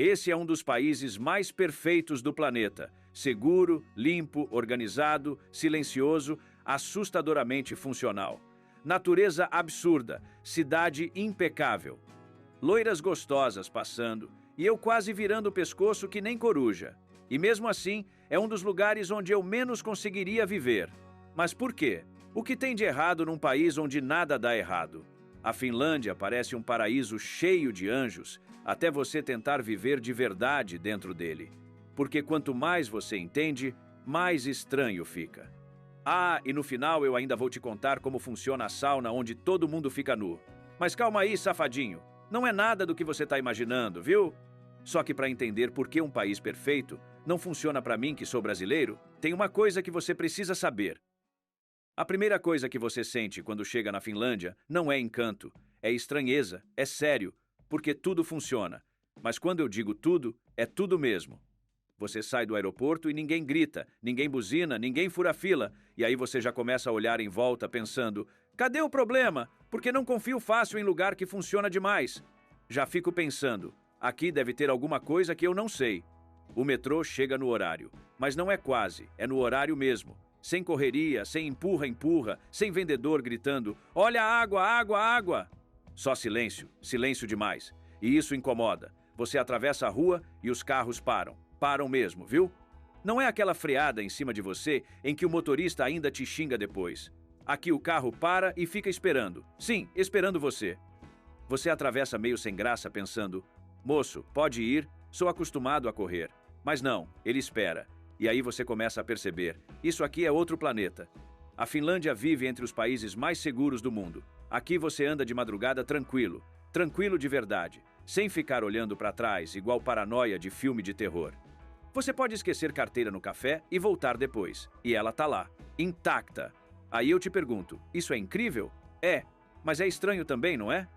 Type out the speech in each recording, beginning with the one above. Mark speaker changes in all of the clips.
Speaker 1: Esse é um dos países mais perfeitos do planeta. Seguro, limpo, organizado, silencioso, assustadoramente funcional. Natureza absurda, cidade impecável. Loiras gostosas passando, e eu quase virando o pescoço que nem coruja. E mesmo assim, é um dos lugares onde eu menos conseguiria viver. Mas por quê? O que tem de errado num país onde nada dá errado? A Finlândia parece um paraíso cheio de anjos, até você tentar viver de verdade dentro dele. Porque quanto mais você entende, mais estranho fica. Ah, e no final eu ainda vou te contar como funciona a sauna onde todo mundo fica nu. Mas calma aí, safadinho. Não é nada do que você está imaginando, viu? Só que para entender por que um país perfeito não funciona para mim que sou brasileiro, tem uma coisa que você precisa saber. A primeira coisa que você sente quando chega na Finlândia não é encanto, é estranheza, é sério, porque tudo funciona. Mas quando eu digo tudo, é tudo mesmo. Você sai do aeroporto e ninguém grita, ninguém buzina, ninguém fura fila, e aí você já começa a olhar em volta pensando: cadê o problema? Porque não confio fácil em lugar que funciona demais. Já fico pensando, aqui deve ter alguma coisa que eu não sei. O metrô chega no horário, mas não é quase, é no horário mesmo. Sem correria, sem empurra-empurra, sem vendedor gritando: olha a água, água, água! Só silêncio, silêncio demais. E isso incomoda. Você atravessa a rua e os carros param. Param mesmo, viu? Não é aquela freada em cima de você em que o motorista ainda te xinga depois. Aqui o carro para e fica esperando. Sim, esperando você. Você atravessa meio sem graça pensando: moço, pode ir, sou acostumado a correr. Mas não, ele espera. E aí você começa a perceber, isso aqui é outro planeta. A Finlândia vive entre os países mais seguros do mundo. Aqui você anda de madrugada tranquilo, tranquilo de verdade, sem ficar olhando para trás igual paranoia de filme de terror. Você pode esquecer carteira no café e voltar depois, e ela tá lá, intacta. Aí eu te pergunto, isso é incrível? É, mas é estranho também, não é?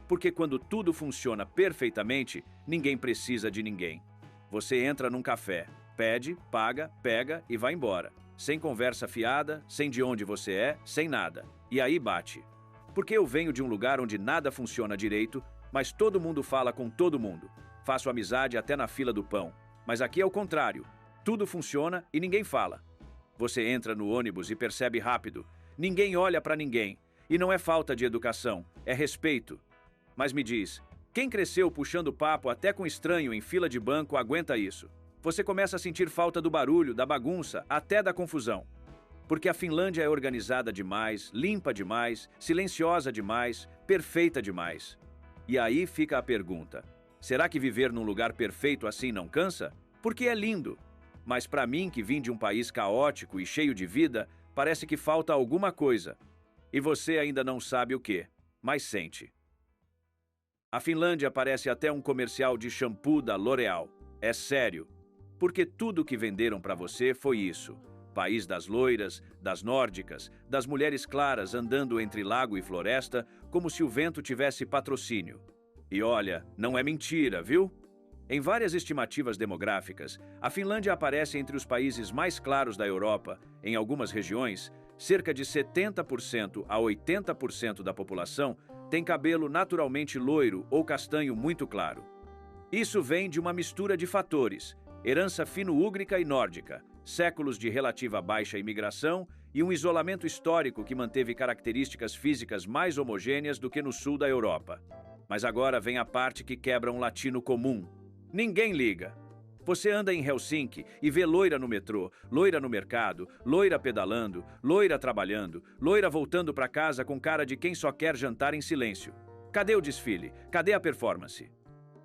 Speaker 1: Porque quando tudo funciona perfeitamente, ninguém precisa de ninguém. Você entra num café, pede, paga, pega e vai embora. Sem conversa fiada, sem de onde você é, sem nada. E aí bate. Porque eu venho de um lugar onde nada funciona direito, mas todo mundo fala com todo mundo. Faço amizade até na fila do pão. Mas aqui é o contrário. Tudo funciona e ninguém fala. Você entra no ônibus e percebe rápido. Ninguém olha para ninguém. E não é falta de educação, é respeito. Mas me diz, quem cresceu puxando papo até com estranho em fila de banco aguenta isso? Você começa a sentir falta do barulho, da bagunça, até da confusão. Porque a Finlândia é organizada demais, limpa demais, silenciosa demais, perfeita demais. E aí fica a pergunta: será que viver num lugar perfeito assim não cansa? Porque é lindo. Mas para mim, que vim de um país caótico e cheio de vida, parece que falta alguma coisa. E você ainda não sabe o quê, mas sente. A Finlândia parece até um comercial de shampoo da L'Oréal. É sério. Porque tudo que venderam para você foi isso. País das loiras, das nórdicas, das mulheres claras andando entre lago e floresta, como se o vento tivesse patrocínio. E olha, não é mentira, viu? Em várias estimativas demográficas, a Finlândia aparece entre os países mais claros da Europa. Em algumas regiões, cerca de 70% a 80% da população tem cabelo naturalmente loiro ou castanho muito claro. Isso vem de uma mistura de fatores: herança fino-úgrica e nórdica, séculos de relativa baixa imigração e um isolamento histórico que manteve características físicas mais homogêneas do que no sul da Europa. Mas agora vem a parte que quebra um latino comum. Ninguém liga. Você anda em Helsinki e vê loira no metrô, loira no mercado, loira pedalando, loira trabalhando, loira voltando para casa com cara de quem só quer jantar em silêncio. Cadê o desfile? Cadê a performance?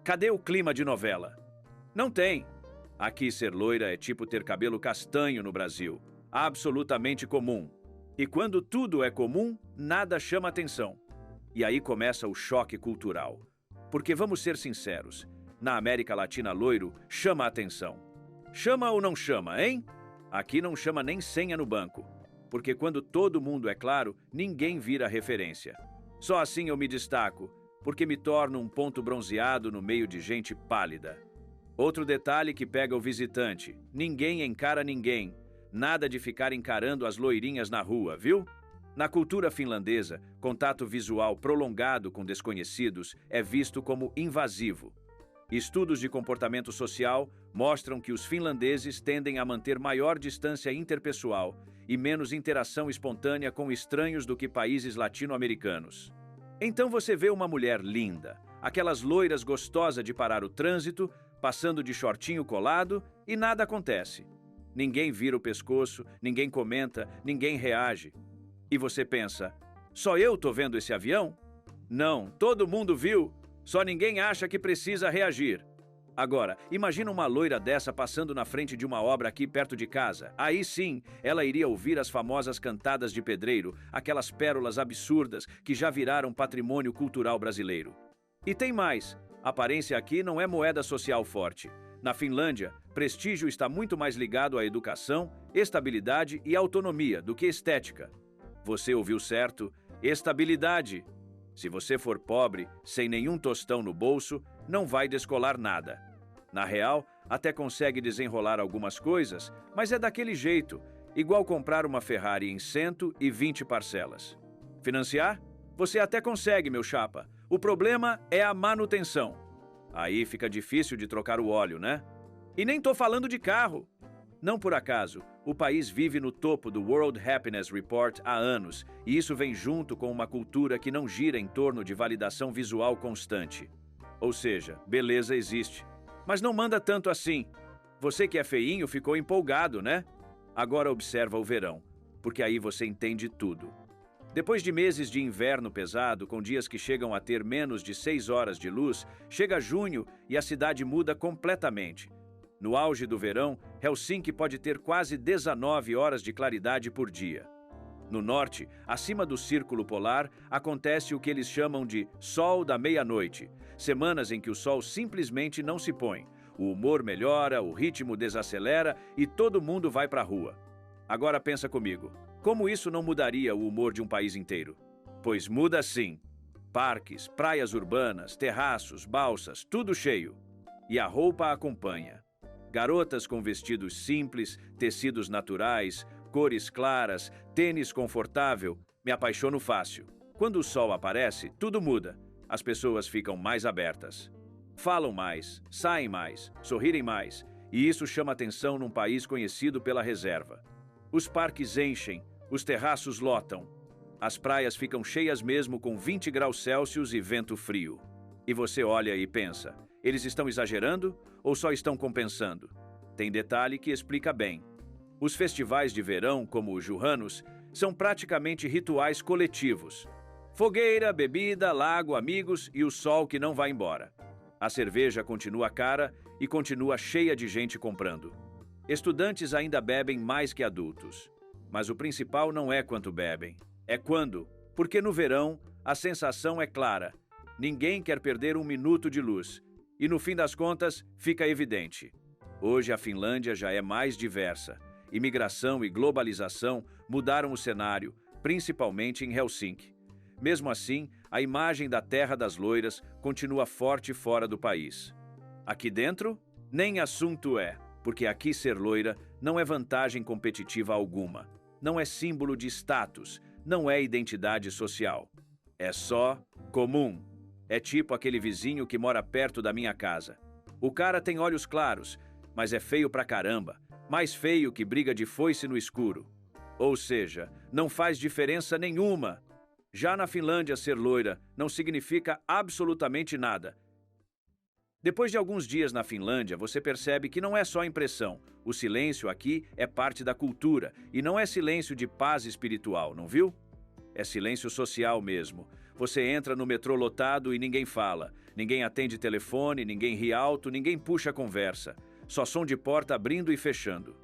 Speaker 1: Cadê o clima de novela? Não tem. Aqui ser loira é tipo ter cabelo castanho no Brasil. Absolutamente comum. E quando tudo é comum, nada chama atenção. E aí começa o choque cultural. Porque vamos ser sinceros, na América Latina loiro chama a atenção. Chama ou não chama, hein? Aqui não chama nem senha no banco. Porque quando todo mundo é claro, ninguém vira referência. Só assim eu me destaco, porque me torno um ponto bronzeado no meio de gente pálida. Outro detalhe que pega o visitante: ninguém encara ninguém. Nada de ficar encarando as loirinhas na rua, viu? Na cultura finlandesa, contato visual prolongado com desconhecidos é visto como invasivo. Estudos de comportamento social mostram que os finlandeses tendem a manter maior distância interpessoal e menos interação espontânea com estranhos do que países latino-americanos. Então você vê uma mulher linda, aquelas loiras gostosas de parar o trânsito, passando de shortinho colado e nada acontece. Ninguém vira o pescoço, ninguém comenta, ninguém reage. E você pensa, só eu tô vendo esse avião? Não, todo mundo viu, só ninguém acha que precisa reagir. Agora, imagina uma loira dessa passando na frente de uma obra aqui perto de casa. Aí sim, ela iria ouvir as famosas cantadas de pedreiro, aquelas pérolas absurdas que já viraram patrimônio cultural brasileiro. E tem mais, aparência aqui não é moeda social forte. Na Finlândia, prestígio está muito mais ligado à educação, estabilidade e autonomia do que estética. Você ouviu certo? Estabilidade. Se você for pobre, sem nenhum tostão no bolso, não vai descolar nada. Na real, até consegue desenrolar algumas coisas, mas é daquele jeito, igual comprar uma Ferrari em 120 parcelas. Financiar? Você até consegue, meu chapa. O problema é a manutenção. Aí fica difícil de trocar o óleo, né? E nem tô falando de carro. Não por acaso, o país vive no topo do World Happiness Report há anos, e isso vem junto com uma cultura que não gira em torno de validação visual constante. Ou seja, beleza existe, mas não manda tanto assim. Você que é feinho ficou empolgado, né? Agora observa o verão, porque aí você entende tudo. Depois de meses de inverno pesado, com dias que chegam a ter menos de 6 horas de luz, chega junho e a cidade muda completamente. No auge do verão, Helsinki pode ter quase 19 horas de claridade por dia. No norte, acima do Círculo Polar, acontece o que eles chamam de sol da meia-noite, semanas em que o sol simplesmente não se põe. O humor melhora, o ritmo desacelera e todo mundo vai para a rua. Agora pensa comigo, como isso não mudaria o humor de um país inteiro? Pois muda sim. Parques, praias urbanas, terraços, balsas, tudo cheio. E a roupa acompanha. Garotas com vestidos simples, tecidos naturais, cores claras, tênis confortável, me apaixono fácil. Quando o sol aparece, tudo muda. As pessoas ficam mais abertas. Falam mais, saem mais, sorrirem mais, e isso chama atenção num país conhecido pela reserva. Os parques enchem, os terraços lotam. As praias ficam cheias mesmo com 20 graus Celsius e vento frio. E você olha e pensa, eles estão exagerando ou só estão compensando? Tem detalhe que explica bem. Os festivais de verão, como o Juhannus, são praticamente rituais coletivos. Fogueira, bebida, lago, amigos e o sol que não vai embora. A cerveja continua cara e continua cheia de gente comprando. Estudantes ainda bebem mais que adultos. Mas o principal não é quanto bebem, é quando. Porque no verão, a sensação é clara. Ninguém quer perder um minuto de luz. E no fim das contas, fica evidente. Hoje a Finlândia já é mais diversa. Imigração e globalização mudaram o cenário, principalmente em Helsinki. Mesmo assim, a imagem da Terra das Loiras continua forte fora do país. Aqui dentro, nem assunto é, porque aqui ser loira não é vantagem competitiva alguma. Não é símbolo de status, não é identidade social. É só comum. É tipo aquele vizinho que mora perto da minha casa. O cara tem olhos claros, mas é feio pra caramba. Mais feio que briga de foice no escuro. Ou seja, não faz diferença nenhuma. Já na Finlândia, ser loira não significa absolutamente nada. Depois de alguns dias na Finlândia, você percebe que não é só impressão. O silêncio aqui é parte da cultura e não é silêncio de paz espiritual, não viu? É silêncio social mesmo. Você entra no metrô lotado e ninguém fala. Ninguém atende telefone, ninguém ri alto, ninguém puxa conversa. Só som de porta abrindo e fechando.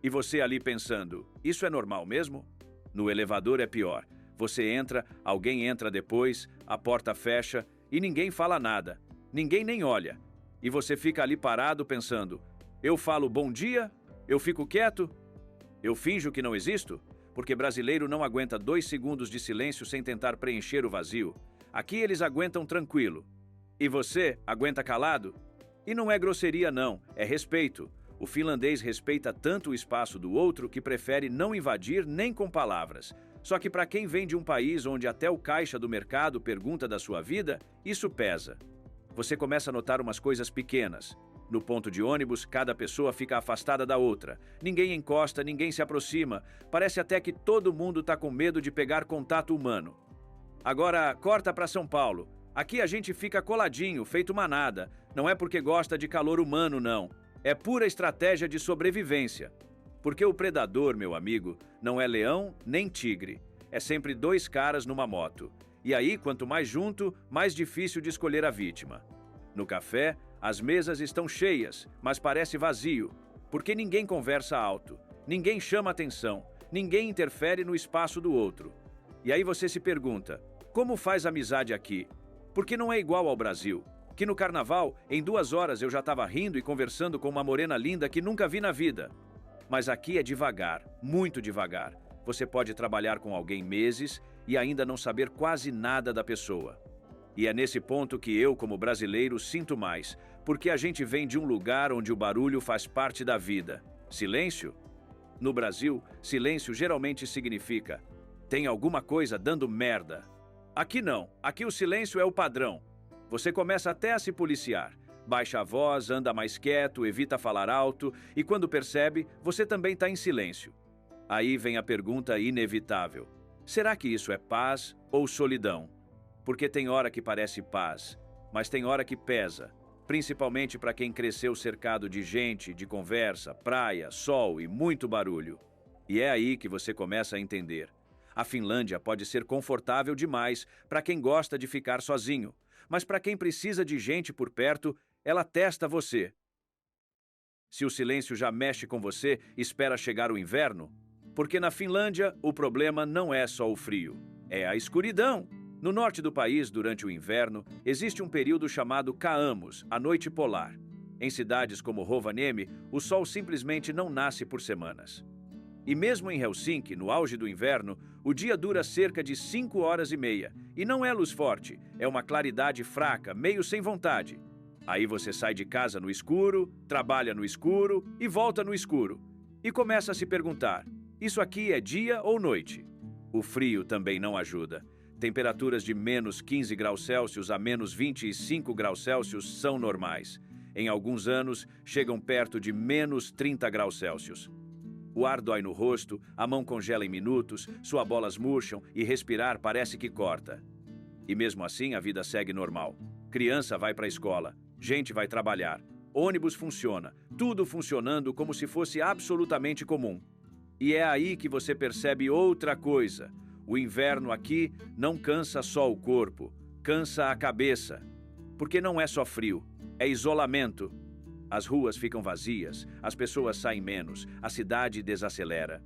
Speaker 1: E você ali pensando, isso é normal mesmo? No elevador é pior. Você entra, alguém entra depois, a porta fecha e ninguém fala nada. Ninguém nem olha. E você fica ali parado pensando, eu falo bom dia? Eu fico quieto? Eu finjo que não existo? Porque brasileiro não aguenta 2 segundos de silêncio sem tentar preencher o vazio. Aqui eles aguentam tranquilo. E você aguenta calado? E não é grosseria não, é respeito. O finlandês respeita tanto o espaço do outro que prefere não invadir nem com palavras. Só que para quem vem de um país onde até o caixa do mercado pergunta da sua vida, isso pesa. você começa a notar umas coisas pequenas. No ponto de ônibus, cada pessoa fica afastada da outra. Ninguém encosta, ninguém se aproxima. Parece até que todo mundo está com medo de pegar contato humano. Agora, corta para São Paulo. Aqui a gente fica coladinho, feito manada. Não é porque gosta de calor humano, não. É pura estratégia de sobrevivência. Porque o predador, meu amigo, não é leão nem tigre. É sempre dois caras numa moto. E aí, quanto mais junto, mais difícil de escolher a vítima. No café, as mesas estão cheias, mas parece vazio, porque ninguém conversa alto, ninguém chama atenção, ninguém interfere no espaço do outro. E aí você se pergunta, como faz amizade aqui? Porque não é igual ao Brasil, que no carnaval, em 2 horas eu já estava rindo e conversando com uma morena linda que nunca vi na vida. Mas aqui é devagar, muito devagar. Você pode trabalhar com alguém meses e ainda não saber quase nada da pessoa. E é nesse ponto que eu, como brasileiro, sinto mais, porque a gente vem de um lugar onde o barulho faz parte da vida. Silêncio? No Brasil, silêncio geralmente significa tem alguma coisa dando merda. Aqui não, aqui o silêncio é o padrão. Você começa até a se policiar. Baixa a voz, anda mais quieto, evita falar alto e quando percebe, você também está em silêncio. Aí vem a pergunta inevitável. Será que isso é paz ou solidão? Porque tem hora que parece paz, mas tem hora que pesa, principalmente para quem cresceu cercado de gente, de conversa, praia, sol e muito barulho. E é aí que você começa a entender. A Finlândia pode ser confortável demais para quem gosta de ficar sozinho, mas para quem precisa de gente por perto, ela testa você. Se o silêncio já mexe com você, espera chegar o inverno, porque na Finlândia o problema não é só o frio, é a escuridão. No norte do país, durante o inverno, existe um período chamado Kaamos, a noite polar. Em cidades como Rovaniemi, o sol simplesmente não nasce por semanas. E mesmo em Helsinki, no auge do inverno, o dia dura cerca de 5 horas e meia. E não é luz forte, é uma claridade fraca, meio sem vontade. Aí você sai de casa no escuro, trabalha no escuro e volta no escuro. E começa a se perguntar, isso aqui é dia ou noite? O frio também não ajuda. Temperaturas de menos 15 graus Celsius a menos 25 graus Celsius são normais. Em alguns anos, chegam perto de menos 30 graus Celsius. O ar dói no rosto, a mão congela em minutos, suas bolas murcham e respirar parece que corta. E mesmo assim, a vida segue normal. Criança vai para a escola, gente vai trabalhar, ônibus funciona, tudo funcionando como se fosse absolutamente comum. E é aí que você percebe outra coisa. O inverno aqui não cansa só o corpo, cansa a cabeça. Porque não é só frio, é isolamento. As ruas ficam vazias, as pessoas saem menos, a cidade desacelera.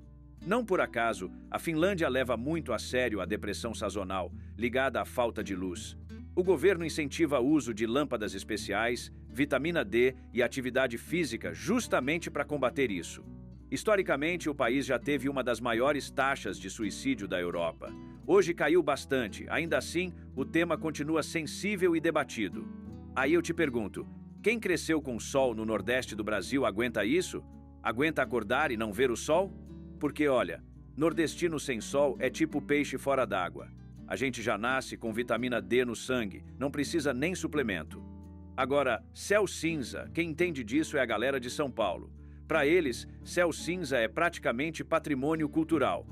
Speaker 1: Não por acaso, a Finlândia leva muito a sério a depressão sazonal, ligada à falta de luz. O governo incentiva o uso de lâmpadas especiais, vitamina D e atividade física justamente para combater isso. Historicamente, o país já teve uma das maiores taxas de suicídio da Europa. Hoje caiu bastante, ainda assim, o tema continua sensível e debatido. Aí eu te pergunto, quem cresceu com o sol no Nordeste do Brasil aguenta isso? Aguenta acordar e não ver o sol? Porque, olha, nordestino sem sol é tipo peixe fora d'água. A gente já nasce com vitamina D no sangue, não precisa nem suplemento. Agora, céu cinza, quem entende disso é a galera de São Paulo. Para eles, céu cinza é praticamente patrimônio cultural.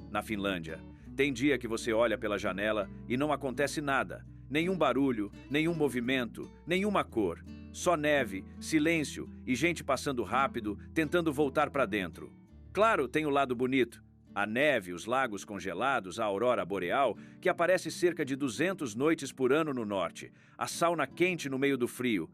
Speaker 1: Na Finlândia, tem dia que você olha pela janela e não acontece nada. Nenhum barulho, nenhum movimento, nenhuma cor. Só neve, silêncio e gente passando rápido, tentando voltar para dentro. Claro, tem o lado bonito. A neve, os lagos congelados, a aurora boreal, que aparece cerca de 200 noites por ano no norte. A sauna quente no meio do frio.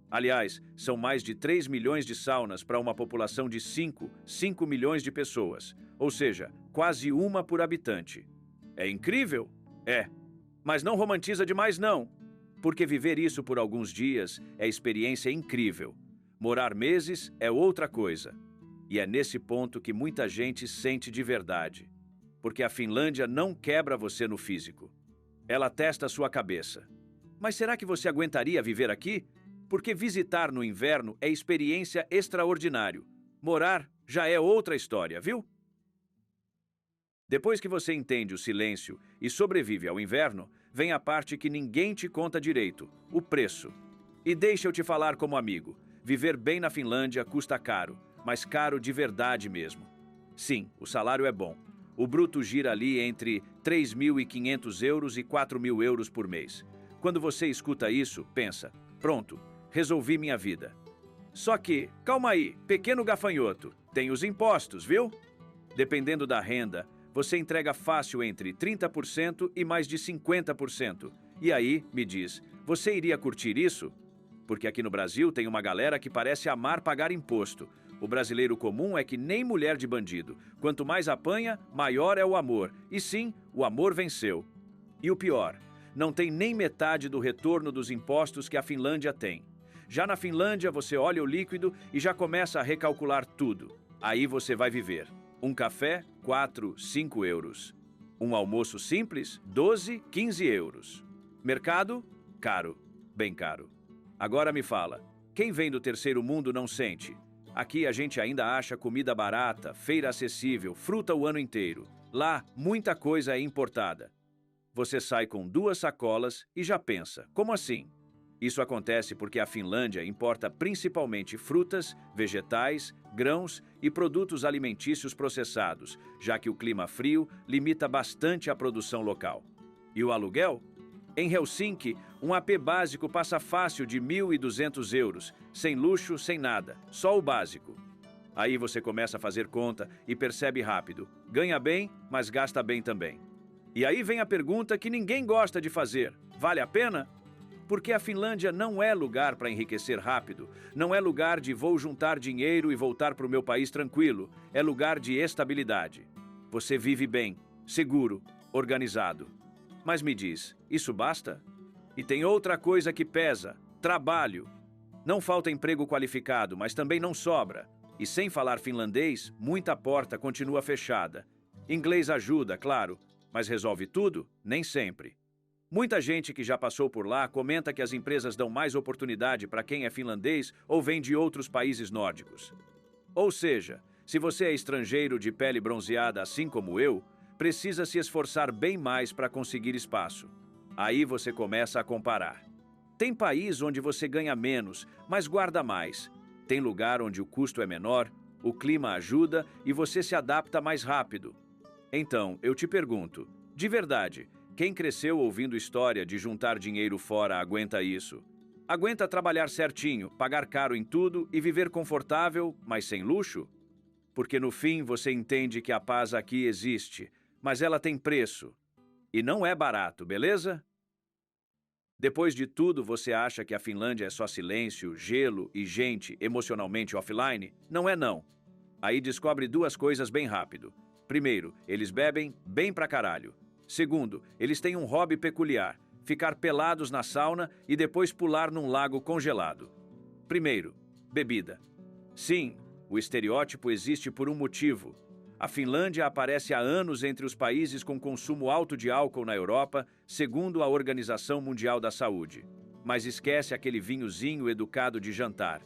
Speaker 1: Aliás, são mais de 3 milhões de saunas para uma população de 5 milhões de pessoas. Ou seja, quase uma por habitante. É incrível? É. Mas não romantiza demais não. Porque viver isso por alguns dias é experiência incrível. Morar meses é outra coisa. E é nesse ponto que muita gente sente de verdade. Porque a Finlândia não quebra você no físico. Ela testa a sua cabeça. Mas será que você aguentaria viver aqui? Porque visitar no inverno é experiência extraordinária. Morar já é outra história, viu? Depois que você entende o silêncio e sobrevive ao inverno, vem a parte que ninguém te conta direito, o preço. E deixa eu te falar como amigo. Viver bem na Finlândia custa caro, mas caro de verdade mesmo. Sim, o salário é bom. O bruto gira ali entre 3.500 euros e 4.000 euros por mês. Quando você escuta isso, pensa, pronto, resolvi minha vida. Só que, calma aí, pequeno gafanhoto, tem os impostos, viu? Dependendo da renda, você entrega fácil entre 30% e mais de 50%. E aí, me diz, você iria curtir isso? Porque aqui no Brasil tem uma galera que parece amar pagar imposto. O brasileiro comum é que nem mulher de bandido. Quanto mais apanha, maior é o amor. E sim, o amor venceu. E o pior, não tem nem metade do retorno dos impostos que a Finlândia tem. Já na Finlândia, você olha o líquido e já começa a recalcular tudo. Aí você vai viver. Um café, 4, 5 euros. Um almoço simples, 12, 15 euros. Mercado? Caro. Bem caro. Agora me fala, quem vem do terceiro mundo não sente? Aqui a gente ainda acha comida barata, feira acessível, fruta o ano inteiro. Lá, muita coisa é importada. Você sai com 2 sacolas e já pensa, como assim? Isso acontece porque a Finlândia importa principalmente frutas, vegetais, grãos e produtos alimentícios processados, já que o clima frio limita bastante a produção local. E o aluguel? Em Helsinki, um AP básico passa fácil de 1.200 euros, sem luxo, sem nada, só o básico. Aí você começa a fazer conta e percebe rápido, ganha bem, mas gasta bem também. E aí vem a pergunta que ninguém gosta de fazer, vale a pena? Porque a Finlândia não é lugar para enriquecer rápido, não é lugar de vou juntar dinheiro e voltar para o meu país tranquilo, é lugar de estabilidade. Você vive bem, seguro, organizado. Mas me diz, isso basta? E tem outra coisa que pesa, trabalho. Não falta emprego qualificado, mas também não sobra. E sem falar finlandês, muita porta continua fechada. Inglês ajuda, claro, mas resolve tudo? Nem sempre. Muita gente que já passou por lá comenta que as empresas dão mais oportunidade para quem é finlandês ou vem de outros países nórdicos. Ou seja, se você é estrangeiro de pele bronzeada assim como eu, precisa se esforçar bem mais para conseguir espaço. Aí você começa a comparar. Tem país onde você ganha menos, mas guarda mais. Tem lugar onde o custo é menor, o clima ajuda e você se adapta mais rápido. Então, eu te pergunto, de verdade, quem cresceu ouvindo história de juntar dinheiro fora aguenta isso? Aguenta trabalhar certinho, pagar caro em tudo e viver confortável, mas sem luxo? Porque no fim você entende que a paz aqui existe, mas ela tem preço. E não é barato, beleza? Depois de tudo, você acha que a Finlândia é só silêncio, gelo e gente emocionalmente offline? Não é não. Aí descobre 2 coisas bem rápido. Primeiro, eles bebem bem pra caralho. Segundo, eles têm um hobby peculiar, ficar pelados na sauna e depois pular num lago congelado. Primeiro, bebida. Sim, o estereótipo existe por um motivo. A Finlândia aparece há anos entre os países com consumo alto de álcool na Europa, segundo a Organização Mundial da Saúde. Mas esquece aquele vinhozinho educado de jantar.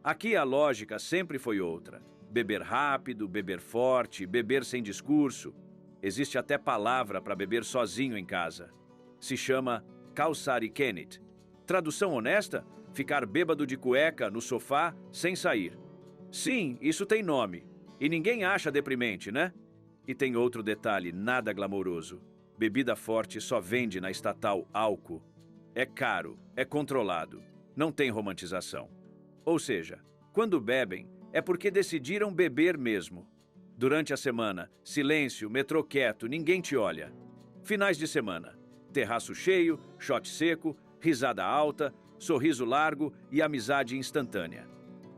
Speaker 1: Aqui a lógica sempre foi outra. Beber rápido, beber forte, beber sem discurso. Existe até palavra para beber sozinho em casa. Se chama kalsarikenit. Tradução honesta? Ficar bêbado de cueca no sofá sem sair. Sim, isso tem nome. E ninguém acha deprimente, né? E tem outro detalhe nada glamouroso. Bebida forte só vende na estatal álcool. É caro, é controlado, não tem romantização. Ou seja, quando bebem, é porque decidiram beber mesmo. Durante a semana, silêncio, metrô quieto, ninguém te olha. Finais de semana, terraço cheio, shot seco, risada alta, sorriso largo e amizade instantânea.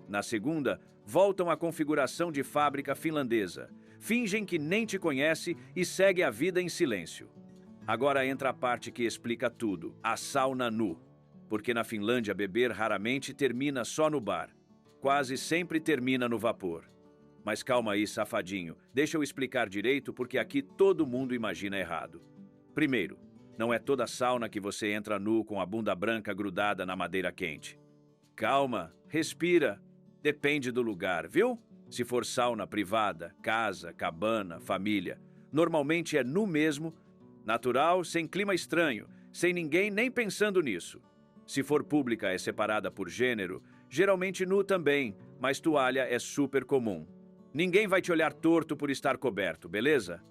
Speaker 1: Na segunda, voltam à configuração de fábrica finlandesa. Fingem que nem te conhece e segue a vida em silêncio. Agora entra a parte que explica tudo, a sauna nu. Porque na Finlândia beber raramente termina só no bar. Quase sempre termina no vapor. Mas calma aí, safadinho. Deixa eu explicar direito porque aqui todo mundo imagina errado. Primeiro, não é toda sauna que você entra nu com a bunda branca grudada na madeira quente. Calma, respira. Depende do lugar, viu? Se for sauna privada, casa, cabana, família, normalmente é nu mesmo, natural, sem clima estranho, sem ninguém nem pensando nisso. Se for pública, é separada por gênero, geralmente nu também, mas toalha é super comum. Ninguém vai te olhar torto por estar coberto, beleza?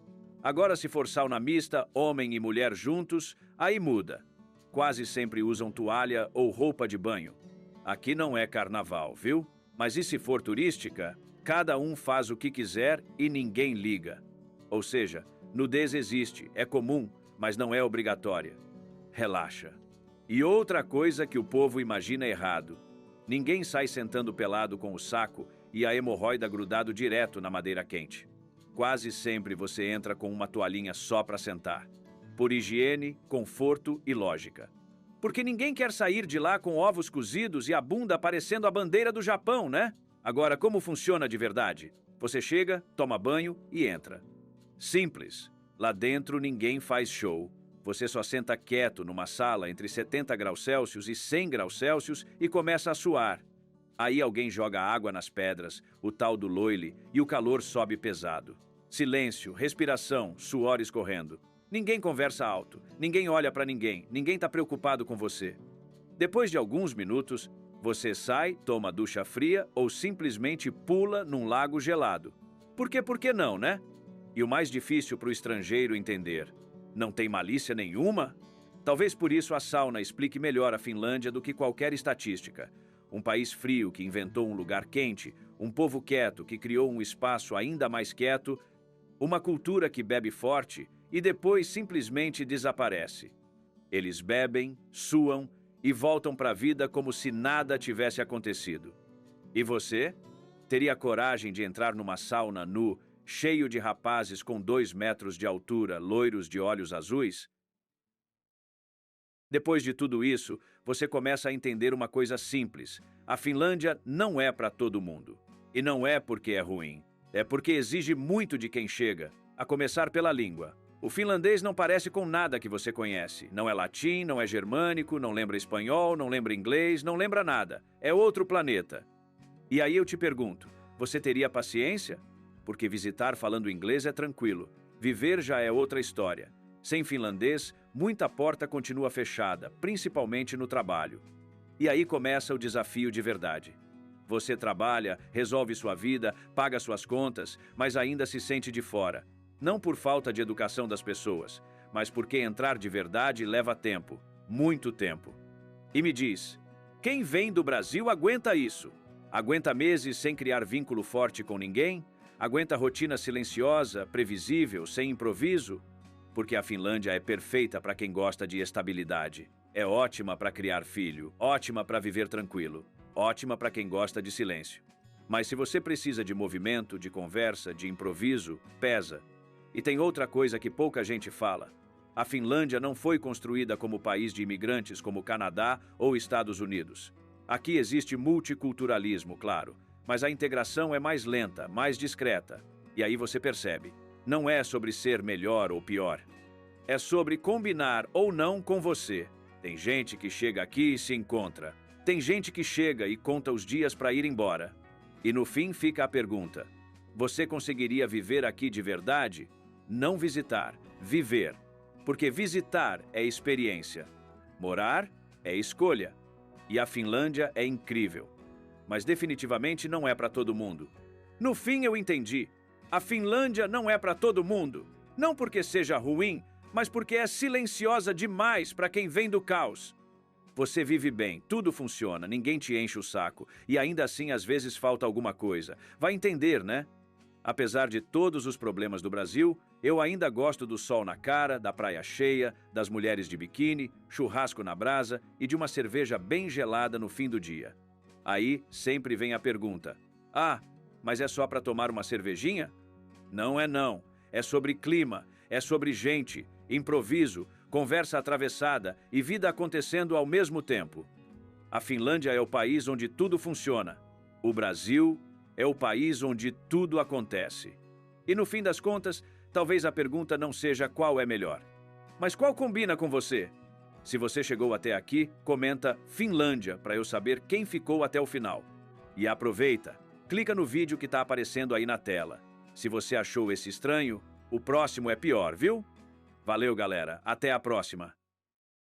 Speaker 1: Agora, se for sauna mista, homem e mulher juntos, aí muda. Quase sempre usam toalha ou roupa de banho. Aqui não é carnaval, viu? Mas e se for turística? Cada um faz o que quiser e ninguém liga. Ou seja, nudez existe, é comum, mas não é obrigatória. Relaxa. E outra coisa que o povo imagina errado: ninguém sai sentando pelado com o saco e a hemorroida grudado direto na madeira quente. Quase sempre você entra com uma toalhinha só para sentar. Por higiene, conforto e lógica. Porque ninguém quer sair de lá com ovos cozidos e a bunda parecendo a bandeira do Japão, né? Agora, como funciona de verdade? Você chega, toma banho e entra. Simples. Lá dentro ninguém faz show. Você só senta quieto numa sala entre 70 graus Celsius e 100 graus Celsius e começa a suar. Aí alguém joga água nas pedras, o tal do loile, e o calor sobe pesado. Silêncio, respiração, suor escorrendo. Ninguém conversa alto, ninguém olha para ninguém, ninguém está preocupado com você. Depois de alguns minutos, você sai, toma ducha fria ou simplesmente pula num lago gelado. Por que não, né? E o mais difícil para o estrangeiro entender: não tem malícia nenhuma? Talvez por isso a sauna explique melhor a Finlândia do que qualquer estatística. Um país frio que inventou um lugar quente, um povo quieto que criou um espaço ainda mais quieto, uma cultura que bebe forte e depois simplesmente desaparece. Eles bebem, suam e voltam para a vida como se nada tivesse acontecido. E você? Teria coragem de entrar numa sauna nu, cheio de rapazes com 2 metros de altura, loiros de olhos azuis? Depois de tudo isso, você começa a entender uma coisa simples: a Finlândia não é para todo mundo. E não é porque é ruim, é porque exige muito de quem chega, a começar pela língua. O finlandês não parece com nada que você conhece. Não é latim, não é germânico, não lembra espanhol, não lembra inglês, não lembra nada. É outro planeta. E aí eu te pergunto, você teria paciência? Porque visitar falando inglês é tranquilo. Viver já é outra história. Sem finlandês, muita porta continua fechada, principalmente no trabalho. E aí começa o desafio de verdade. Você trabalha, resolve sua vida, paga suas contas, mas ainda se sente de fora. Não por falta de educação das pessoas, mas porque entrar de verdade leva tempo, muito tempo. E me diz, quem vem do Brasil aguenta isso? Aguenta meses sem criar vínculo forte com ninguém? Aguenta rotina silenciosa, previsível, sem improviso? Porque a Finlândia é perfeita para quem gosta de estabilidade. É ótima para criar filho, ótima para viver tranquilo, ótima para quem gosta de silêncio. Mas se você precisa de movimento, de conversa, de improviso, pesa. E tem outra coisa que pouca gente fala. A Finlândia não foi construída como país de imigrantes como o Canadá ou Estados Unidos. Aqui existe multiculturalismo, claro, mas a integração é mais lenta, mais discreta. E aí você percebe, não é sobre ser melhor ou pior. É sobre combinar ou não com você. Tem gente que chega aqui e se encontra. Tem gente que chega e conta os dias para ir embora. E no fim fica a pergunta: você conseguiria viver aqui de verdade? Não visitar, viver. Porque visitar é experiência. Morar é escolha. E a Finlândia é incrível. Mas definitivamente não é para todo mundo. No fim eu entendi. A Finlândia não é para todo mundo. Não porque seja ruim, mas porque é silenciosa demais para quem vem do caos. Você vive bem, tudo funciona, ninguém te enche o saco. E ainda assim às vezes falta alguma coisa. Vai entender, né? Apesar de todos os problemas do Brasil, eu ainda gosto do sol na cara, da praia cheia, das mulheres de biquíni, churrasco na brasa e de uma cerveja bem gelada no fim do dia. Aí sempre vem a pergunta: ah, mas é só para tomar uma cervejinha? Não é não. É sobre clima, é sobre gente, improviso, conversa atravessada e vida acontecendo ao mesmo tempo. A Finlândia é o país onde tudo funciona. O Brasil é o país onde tudo acontece. E no fim das contas, talvez a pergunta não seja qual é melhor, mas qual combina com você? Se você chegou até aqui, comenta Finlândia para eu saber quem ficou até o final. E aproveita, clica no vídeo que está aparecendo aí na tela. Se você achou esse estranho, o próximo é pior, viu? Valeu, galera. Até a próxima.